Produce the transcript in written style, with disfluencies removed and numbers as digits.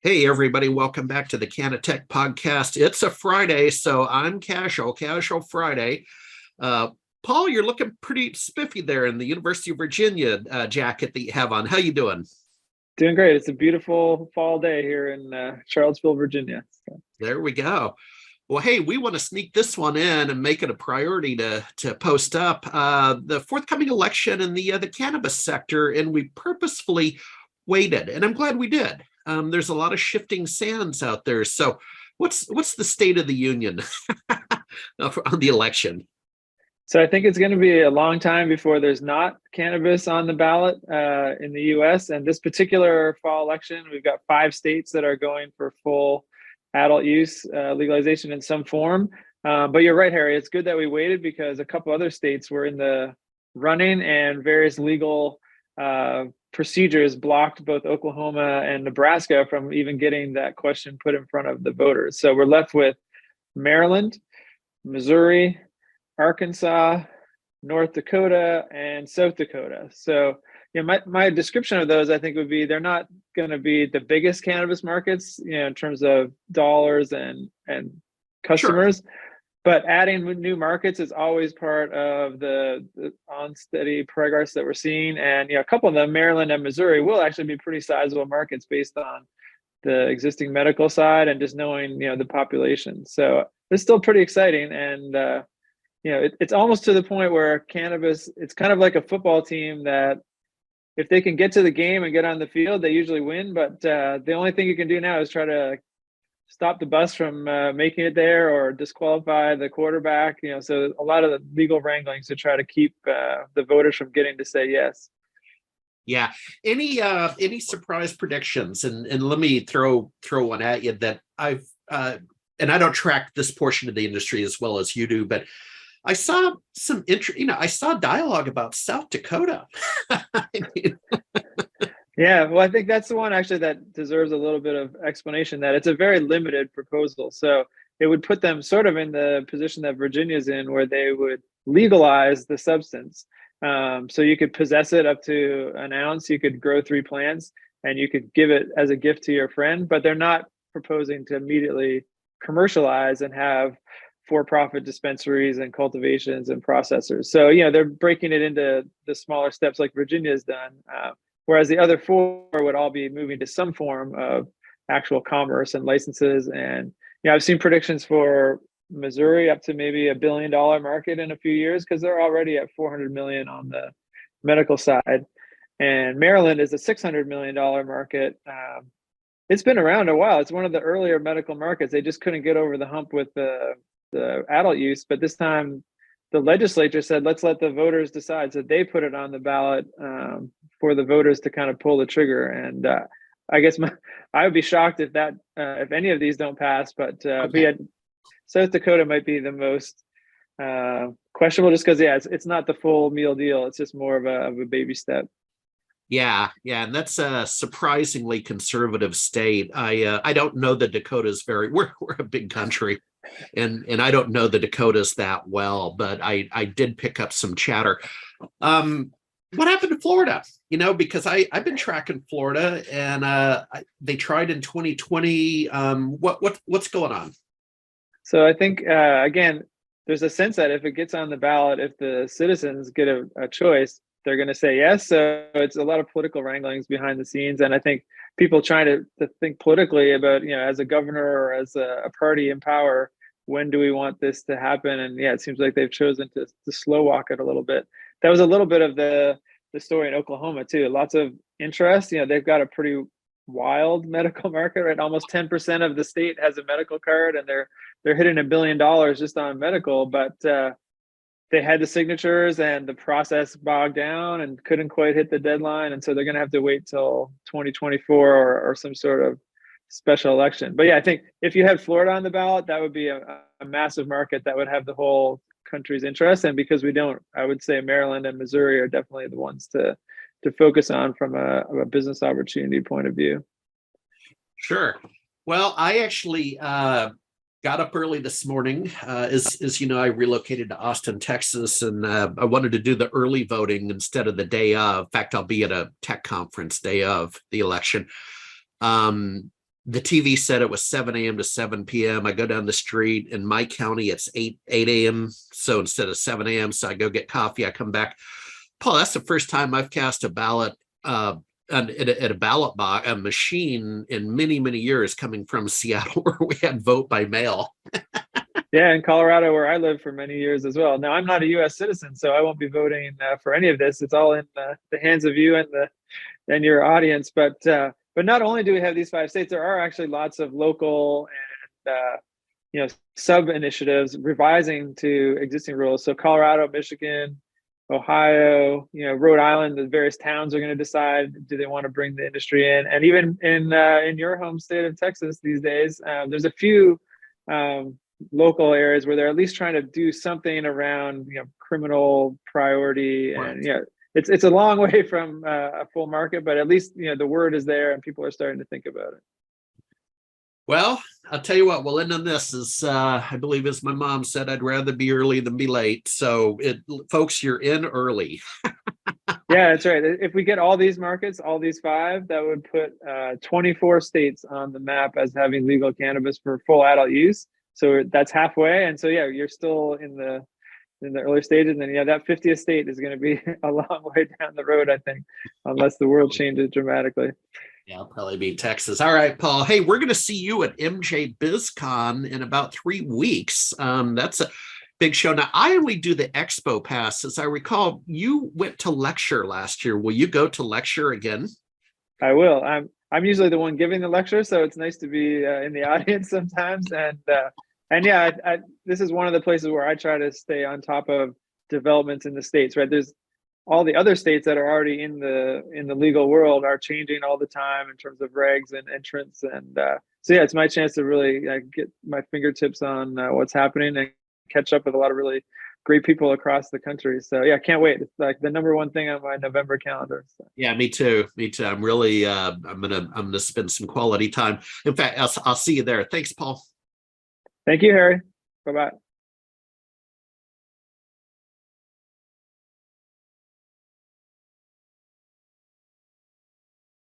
Hey, everybody, welcome back to the CannaTech podcast. It's a Friday, so I'm casual Friday. Uh, Paul, you're looking pretty spiffy there in the University of Virginia jacket that you have on. How you doing? Doing great. It's a beautiful fall day here in Charlottesville, Virginia. There we go. Well, hey, we want to sneak this one in and make it a priority to post up the forthcoming election in the cannabis sector, and we purposefully waited, and I'm glad we did. There's a lot of shifting sands out there. So, what's the state of the union on the election? So I think it's going to be a long time before there's not cannabis on the ballot in the U.S. And this particular fall election, we've got 5 states that are going for full adult use legalization in some form. But you're right, Harry. It's good that we waited because a couple other states were in the running and various legal procedures blocked both Oklahoma and Nebraska from even getting that question put in front of the voters. So we're left with Maryland, Missouri, Arkansas, North Dakota, and South Dakota. So, my description of those, I think, would be they're not going to be the biggest cannabis markets, in terms of dollars and customers. Sure. But adding new markets is always part of the on-steady progress that we're seeing. And a couple of them, Maryland and Missouri, will actually be pretty sizable markets based on the existing medical side and just knowing, the population. So it's still pretty exciting. And, it's almost to the point where cannabis, it's kind of like a football team that if they can get to the game and get on the field, they usually win. But the only thing you can do now is try to stop the bus from making it there or disqualify the quarterback. So a lot of the legal wranglings to try to keep the voters from getting to say yes. Yeah. Any surprise predictions? And let me throw one at you that I've and I don't track this portion of the industry as well as you do, but I saw some I saw dialogue about South Dakota. Yeah, well, I think that's the one actually that deserves a little bit of explanation, that it's a very limited proposal. So it would put them sort of in the position that Virginia's in, where they would legalize the substance. So you could possess it up to an ounce, you could grow 3 plants, and you could give it as a gift to your friend, but they're not proposing to immediately commercialize and have for-profit dispensaries and cultivations and processors. So, they're breaking it into the smaller steps like Virginia's done. Whereas the other 4 would all be moving to some form of actual commerce and licenses. And I've seen predictions for Missouri up to maybe $1 billion market in a few years, because they're already at 400 million on the medical side. And Maryland is a $600 million market. It's been around a while. It's one of the earlier medical markets. They just couldn't get over the hump with the adult use, but this time the legislature said, let's let the voters decide. So they put it on the ballot for the voters to kind of pull the trigger. And I guess I would be shocked if any of these don't pass. But South Dakota might be the most questionable, just because it's not the full meal deal. It's just more of a baby step. Yeah, and that's a surprisingly conservative state. I don't know the Dakotas we're a big country, and I don't know the Dakotas that well, but I did pick up some chatter. What happened to Florida? Because I've been tracking Florida, and they tried in 2020. What's going on? So I think again, there's a sense that if it gets on the ballot, if the citizens get a choice, they're going to say yes. So it's a lot of political wranglings behind the scenes. And I think people trying to think politically about, as a governor or as a party in power, when do we want this to happen? And it seems like they've chosen to slow walk it a little bit. That was a little bit of the story in Oklahoma too. Lots of interest. They've got a pretty wild medical market, right? Almost 10% of the state has a medical card, and they're hitting $1 billion just on medical. But they had the signatures and the process bogged down and couldn't quite hit the deadline. And so they're going to have to wait till 2024 or some sort of special election. But I think if you had Florida on the ballot, that would be a massive market that would have the whole country's interest. And because we don't, I would say Maryland and Missouri are definitely the ones to focus on from a business opportunity point of view. Sure. Well, I actually got up early this morning. As you know, I relocated to Austin, Texas, and I wanted to do the early voting instead of the day of. In fact, I'll be at a tech conference day of the election. the TV said it was 7 a.m. to 7 p.m. I go down the street in my county, it's 8 a.m. So instead of 7 a.m. So I go get coffee. I come back. Paul, that's the first time I've cast a ballot at a ballot box, a machine in many, many years, coming from Seattle, where we had vote by mail. Yeah, in Colorado, where I lived for many years as well. Now, I'm not a U.S. citizen, so I won't be voting for any of this. It's all in the hands of you and your audience. But not only do we have these 5 states, there are actually lots of local and sub initiatives revising to existing rules. So Colorado, Michigan, Ohio, Rhode Island, the various towns are going to decide, do they want to bring the industry in? And even in your home state of Texas these days, there's a few local areas where they're at least trying to do something around criminal priority. And it's a long way from a full market, but at least the word is there and people are starting to think about it. Well, I'll tell you what, we'll end on this. Is I believe, as my mom said, I'd rather be early than be late. So folks, you're in early. Yeah, that's right. If we get all these markets, all these 5, that would put 24 states on the map as having legal cannabis for full adult use. So that's halfway. And so, yeah, you're still in the early stages. And then, that 50th state is going to be a long way down the road, I think, unless the world changes dramatically. Yeah, I'll probably be Texas. All right, Paul. Hey, we're going to see you at MJ BizCon in about 3 weeks. That's a big show. Now, I only do the expo pass. As I recall, you went to lecture last year. Will you go to lecture again? I will. I'm usually the one giving the lecture, so it's nice to be in the audience sometimes. And yeah, this is one of the places where I try to stay on top of developments in the states. Right, there's all the other states that are already in the legal world are changing all the time in terms of regs and entrants. And so yeah, it's my chance to really get my fingertips on what's happening and catch up with a lot of really great people across the country. So yeah, can't wait. It's like the #1 thing on my November calendar. So. Yeah, me too. I'm really I'm gonna spend some quality time. In fact, I'll see you there. Thanks, Paul. Thank you, Harry. Bye-bye.